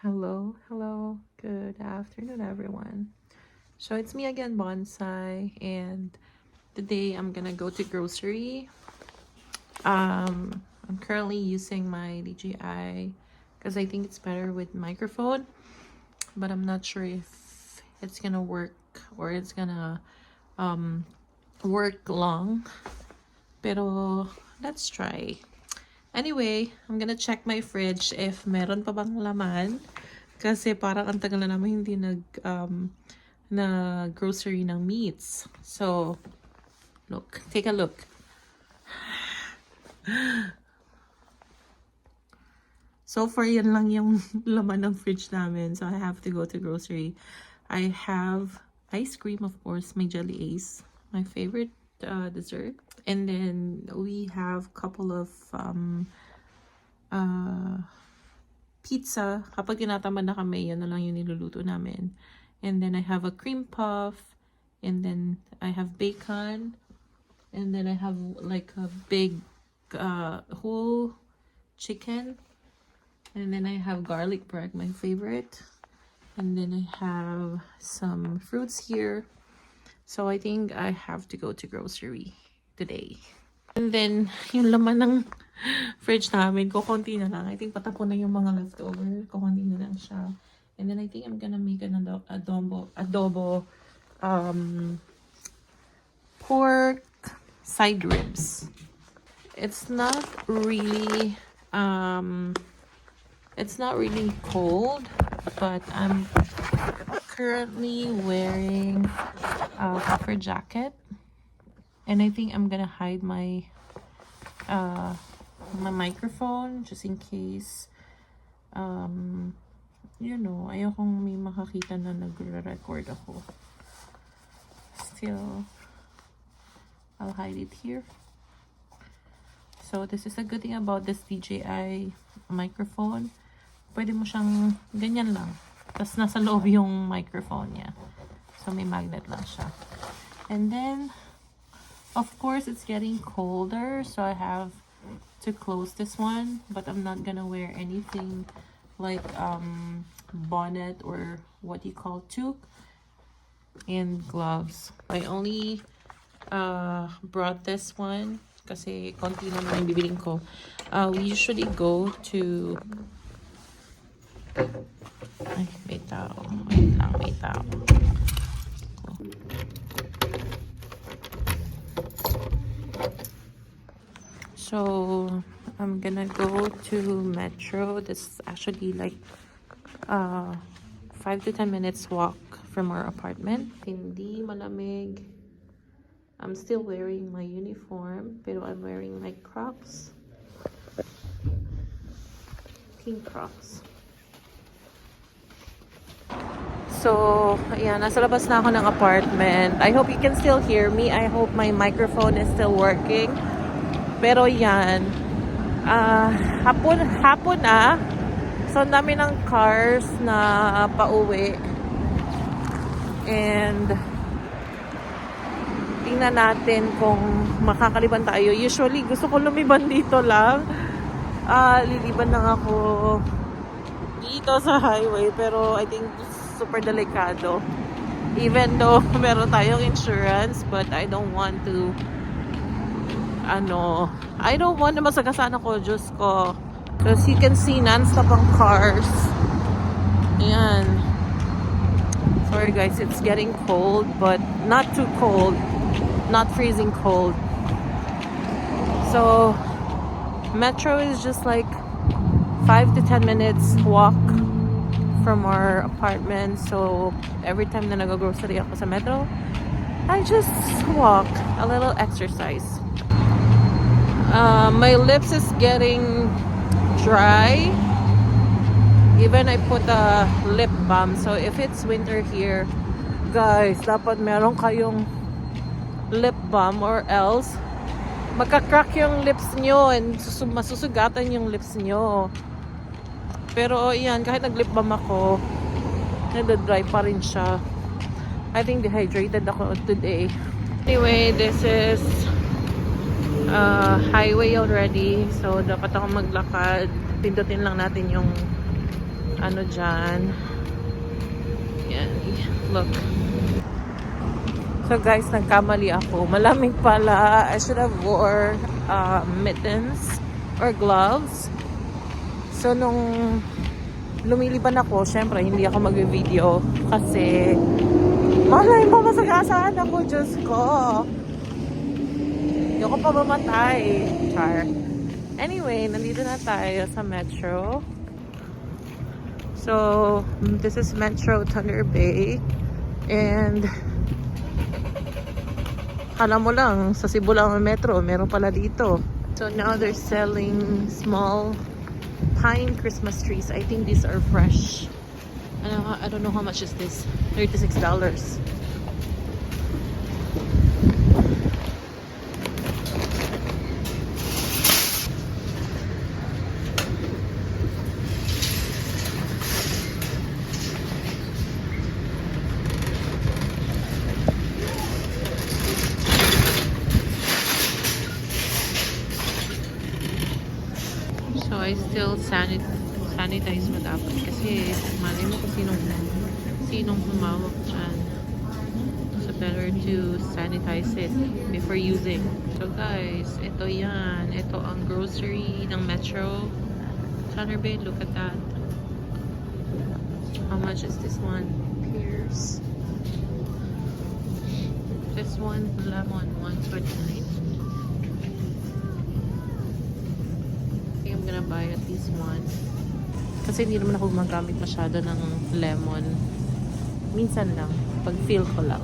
Hello, good afternoon, everyone. So it's me again, Bonsai, and today I'm gonna go to grocery. I'm currently using my DJI because I think it's better with microphone, but I'm not sure if it's gonna work or it's gonna work long. Pero let's try. Anyway, I'm gonna check my fridge if meron pa bang laman. Kasi parang ang tagal na naman hindi na grocery ng meats. So, look. Take a look. So far, yan lang yung laman ng fridge namin. So, I have to go to grocery. I have ice cream, of course. May Jelly Ace. My favorite dessert. And then, we have couple of pizza. Kapag tinatamad na kami, yan na lang yung niluluto namin. And then I have a cream puff. And then I have bacon. And then I have like a big whole chicken. And then I have garlic bread, my favorite. And then I have some fruits here. So I think I have to go to grocery today. And then, yung laman ng fridge namin, kukunti na lang. I think patapon na yung mga leftover. Kukunti na lang siya. And then I think I'm gonna make an adobo pork side ribs. It's not really cold, but I'm currently wearing a puffer jacket. And I think I'm gonna hide my my microphone just in case ayokong may makakita na nagre-record ako. Still, I'll hide it here. So this is a good thing about this DJI microphone. Pwede mo siyang ganyan lang. Tapos nasa loob yung microphone niya. So may magnet lang siya. And then, of course, it's getting colder, so I have to close this one, but I'm not gonna wear anything like bonnet or what you call toque and gloves. I only brought this one kasi konti naman yung bibiling ko. We usually go to wait lang. So I'm gonna go to Metro. This is actually like 5 to 10 minutes walk from our apartment. Hindi malamig. I'm still wearing my uniform, pero I'm wearing my Crocs. Pink Crocs. So, ayan, nasa labas na ako ng apartment. I hope you can still hear me. I hope my microphone is still working. Pero yan, hapon na. So, ang dami ng cars na pauwi. And, tingnan natin kung makakaliban tayo. Usually, gusto ko lumiban dito lang. Liliban lang ako dito sa highway. Pero, I think, super delikado. Even though, meron tayong insurance, but I don't want to masagasaan ako, Diyos ko. Because you can see non-stop ang cars. Ayan. Sorry guys, it's getting cold, but not too cold. Not freezing cold. So, Metro is just like 5 to 10 minutes walk from our apartment. So, every time na nag-grocery ako sa Metro, I just walk. A little exercise. My lips is getting dry. Even I put a lip balm. So if it's winter here, guys, dapat meron kayong lip balm or else magka-crack yung lips nyo and masusugatan yung lips nyo. Pero yan, kahit nag-lip balm ako, nag-dry pa rin siya. I think dehydrated ako today. Anyway, this is highway already, so dapat ako maglakad. Pindutin lang natin yung ano dyan. Yan. Look. So guys, nagkamali ako. Malamig pala. I should have wore mittens or gloves. So nung lumiliban ako, syempre hindi ako mag-video kasi malay mo masagasaan ako, Diyos ko. Hindi ako pa mamatay. Char. Anyway, nandito na tayo sa Metro. So, this is Metro Thunder Bay. And alam mo lang, sa Cebu lang ang metro, meron pala dito. So now they're selling small pine Christmas trees. I think these are fresh. I don't know how much is this. $36. So I still sanitize mo dapat kasi malay mo kung sinong humawak dyan. So better to sanitize it before using. So guys, ito yan. Ito ang grocery ng Metro Thunder Bay. Look at that. How much is this one? Pears. This one, lemon, $1.29. I'm gonna buy at least one. Kasi hindi naman ako gumagamit masyado ng lemon. Minsan lang. Pag feel ko lang.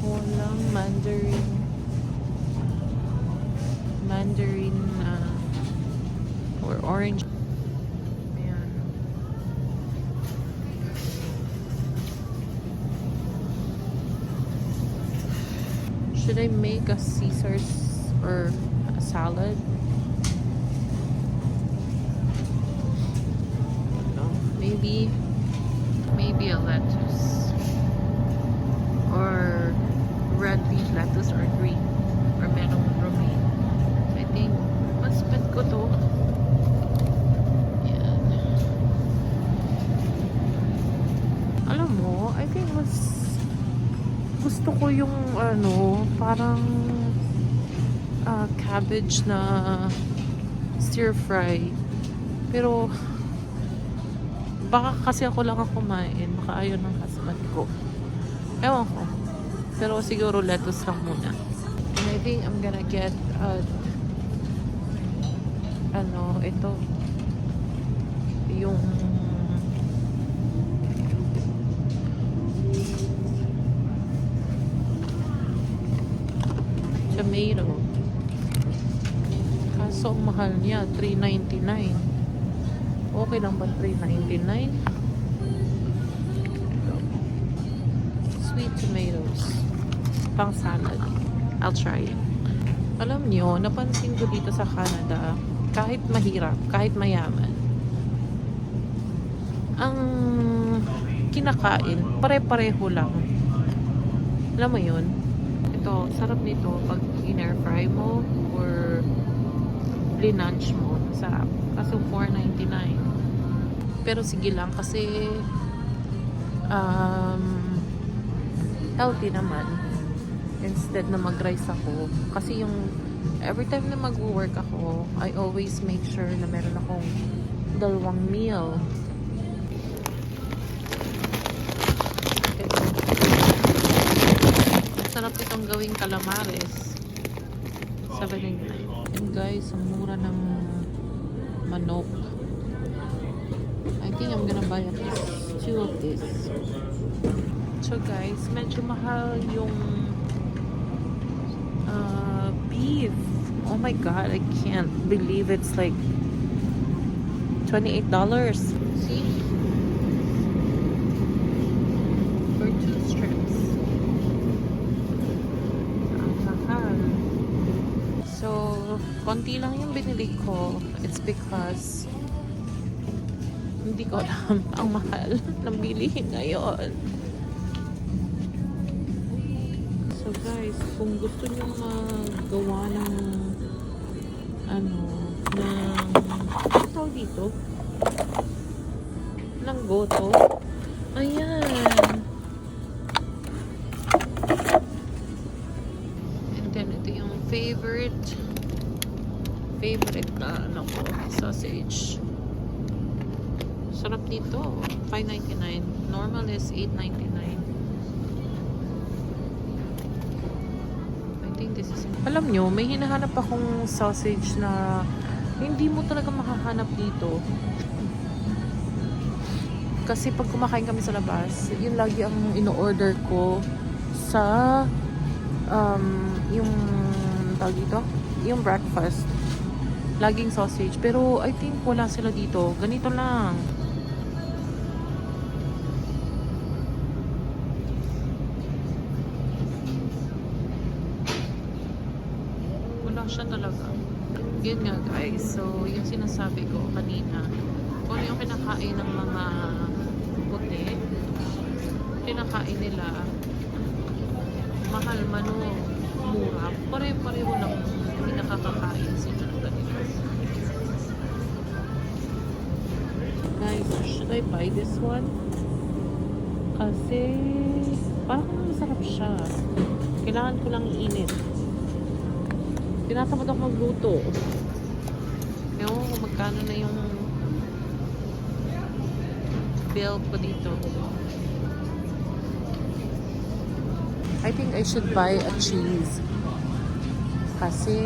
Walang mandarin. Mandarin or orange. Ayan. Should I make a Caesar's or a salad? No, maybe a lettuce or red leaf lettuce or green or melon romaine. I think mas bet ko to. Yan. Alam mo, I think mas gusto ko yung parang cabbage na stir fry. Pero baka kasi ako lang ang kumain, baka ayaw ng husband ko. Ewan ko. Pero siguro lettuce lang muna. And I think I'm gonna get ito yung tomato. Kaso ang mahal niya, $3.99. Okay lang ba $3.99? Sweet tomatoes. Pang salad. I'll try it. Alam niyo, napansin ko dito sa Canada, kahit mahirap, kahit mayaman, ang kinakain, pare-pareho lang. Alam mo yun? Ito, sarap nito pag in-air fry mo or lunch mo. Sarap. Kaso $4.99. Pero sige lang kasi healthy naman. Instead na mag-rice ako. Kasi yung every time na mag-work ako, I always make sure na meron akong dalawang meal. Sarap itong gawing calamares. $7.99. And guys, ang mura ng manok. I think I'm gonna buy at least 2 of this. So guys, medyo mahal yung beef. Oh my god, I can't believe it's like $28. See? For 2 strips. Ang mahal. So, konti lang yung binili ko. It's because hindi ko alam ang mahal ng bilihin ngayon. So guys, kung gusto nyo magawa ng ng Ano tawag dito? Langgoto. Ayan. And then, ito yung favorite na ano ko, sausage. Sarap nito. $5.99. Normal is $8.99. I think this is... Alam nyo, may hinahanap akong sausage na hindi mo talaga makahanap dito. Kasi pag kumakain kami sa labas, yun lagi ang ino-order ko sa yung tawag dito, yung breakfast. Laging sausage. Pero I think wala sila dito. Ganito lang. Wala siya talaga. Yun nga guys. So, yung sinasabi ko kanina, kung yung kinakain ng mga puti, kinakain nila mahal man o mura, pare-pareho lang hindi nakakakain sila ng ganito. Guys, should I buy this one? Kasi parang masarap siya. Kailangan ko lang iinit. Tinatamad ako magluto. Ewan ko kung magkano na yung bill ko dito. I think I should buy a cheese. Kasi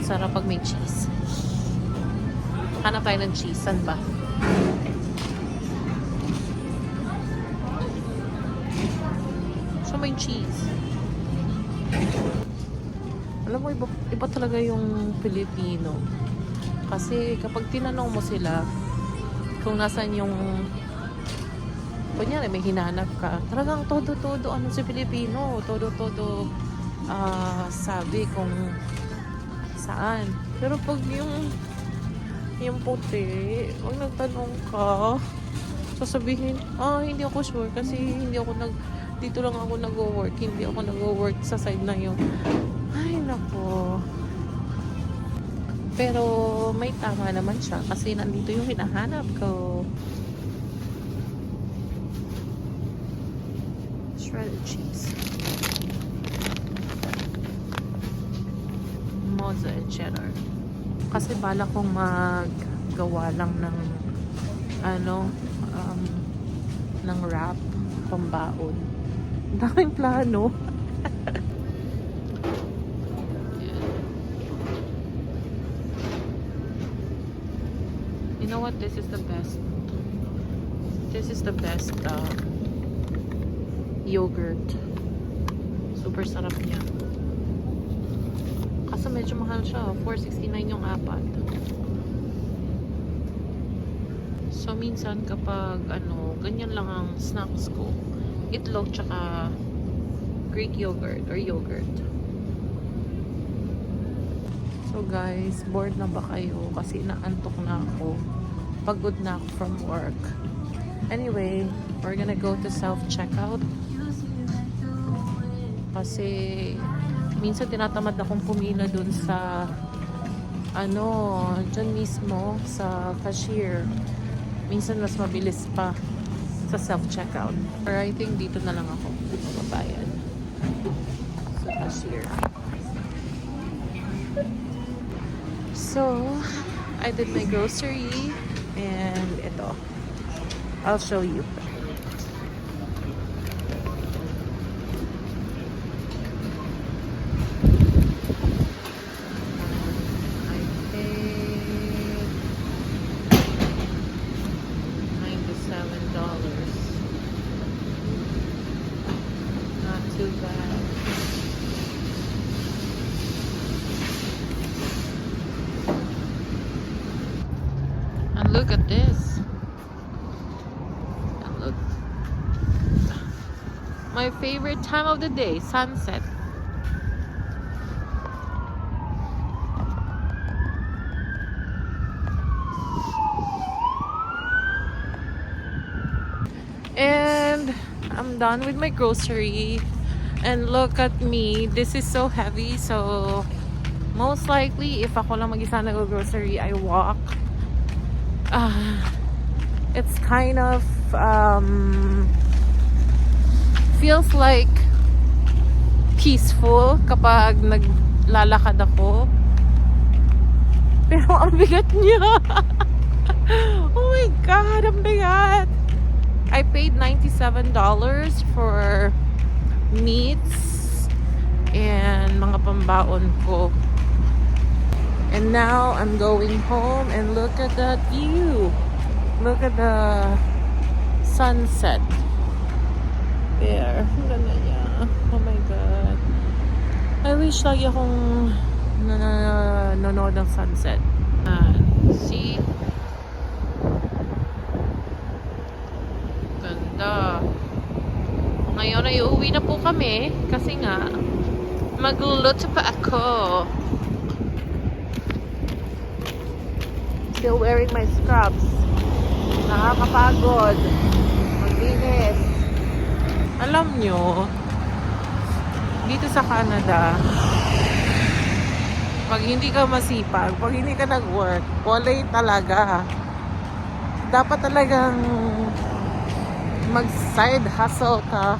sarap pag may cheese. Hanap tayo ng cheese. Saan ba? So may cheese. Alam mo, iba talaga yung Pilipino. Kasi kapag tinanong mo sila kung nasan yung kunyari may hinanap ka, talagang todo-todo ano si Pilipino, todo-todo sabi kung saan. Pero pag yung puti, pag nagtanong ka, sasabihin, hindi ako sure kasi dito lang ako nag-work, hindi ako nag-work sa side na yun. Ay nako. Pero may tama naman siya kasi nandito yung hinahanap ko. Shredded cheese. Mozzarella cheddar. Kasi bala kong maggawa lang ng ng wrap pambaon. Ang daming plano. You know what? This is the best. This is the best yogurt. Super sarap niya. Kaso medyo mahal siya. $4.69 yung apat. So minsan kapag ganyan lang ang snacks ko. Itlog tsaka Greek yogurt or yogurt. So guys, bored na ba kayo? Kasi naantok na ako. Pagod na ako from work. Anyway, we're gonna go to self-checkout. Kasi minsan tinatamad akong pumila dun sa dyan mismo sa cashier. Minsan mas mabilis pa sa self-checkout. Or I think dito na lang ako magbabayad sa cashier. So, I did my grocery and ito. I'll show you. I paid $97. Not too bad. And look at this. And look. My favorite time of the day, sunset. And I'm done with my grocery. And look at me. This is so heavy. So Most likely, if ako lang mag-isa nag-grocery, I walk. It's kind of feels like peaceful kapag naglalakad ako. Pero ang bigat niya. Oh my God, ang bigat. I paid $97 for meats and mga pambaon ko. And now I'm going home and look at that view. Look at the sunset. There. Ang ganda niya. Oh my God. I wish lagi akong nanonood ng sunset. See? Ganda. Ngayon ay uuwi na po kami kasi nga magluluto pa ako. Still wearing my scrubs. Nakakapagod. Maglinis. Alam nyo, dito sa Canada, pag hindi ka masipag, pag hindi ka nag-work, wala talaga. Dapat talagang mag-side hustle ka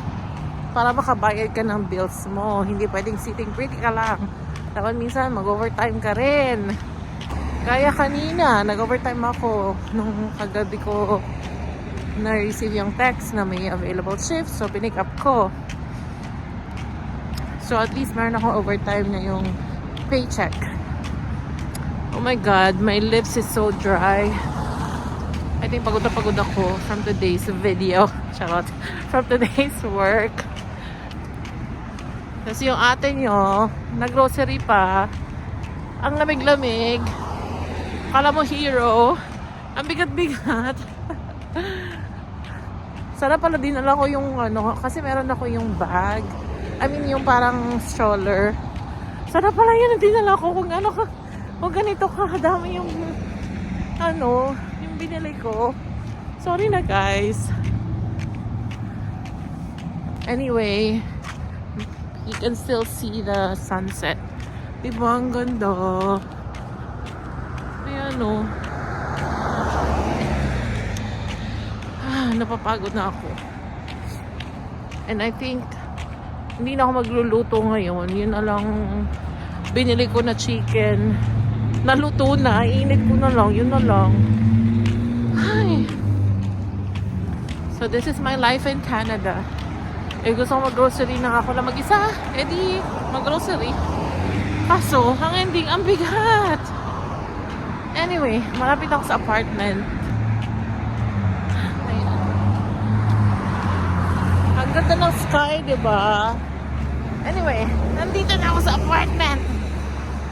para makabayad ka ng bills mo. Hindi pwedeng sitting pretty ka lang. Dapat minsan mag-overtime ka rin. Kaya kanina, nag-overtime ako nung kagabi ko na-receive yung text na may available shift. So, pinick up ko. So, at least meron akong overtime na yung paycheck. Oh my God, my lips is so dry. I think pagod na pagod ako from today's video. Charot. From today's work. Kasi yung ate nyo, nag-grocery pa. Ang lamig-lamig. Kala mo hero. Ang bigat-bigat. Sana pala dinala ko yung ano, kasi meron ako yung bag. I mean yung parang stroller. Sana pala yun ang dinala ko kung ano ka. Kung ganito kadami yung ano, yung binili ko. Sorry na guys. Anyway, you can still see the sunset. Diba ang ganda? Ayan o. Napapagod na ako. And I think hindi na ako magluluto ngayon. Yun na lang binili ko na chicken. Naluto na. Iinit ko na lang. Yun na lang. Ay. So this is my life in Canada. Eh gusto ko mag-grocery na ako lang mag-isa. Eh di mag-grocery. Kaso, ang ending, ang bigat. Anyway, malapit ako sa apartment. Ayan. Ang ganda ng sky, diba? Anyway, nandito na ako sa apartment.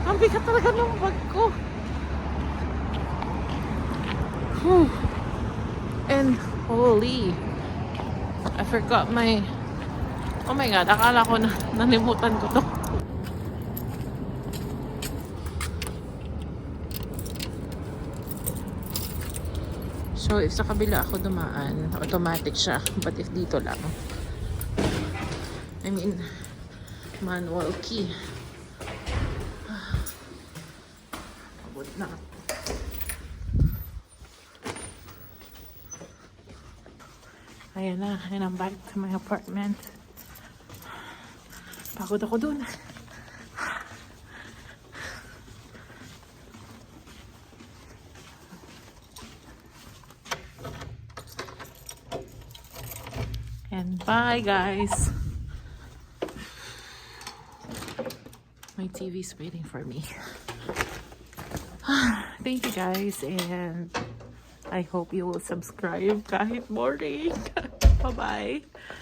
Ang bigat talaga ng bag ko. Whew. And holy, I forgot my... Oh my God, akala ko na nalimutan ko to. So, if sa kabila ako dumaan, automatic siya. But if dito lang, I mean, manual key. Pagod na. Ayan na, and I'm back to my apartment. Pagod ako dun. And bye guys. My TV's waiting for me. Thank you guys, and I hope you will subscribe kahit boring. Bye bye.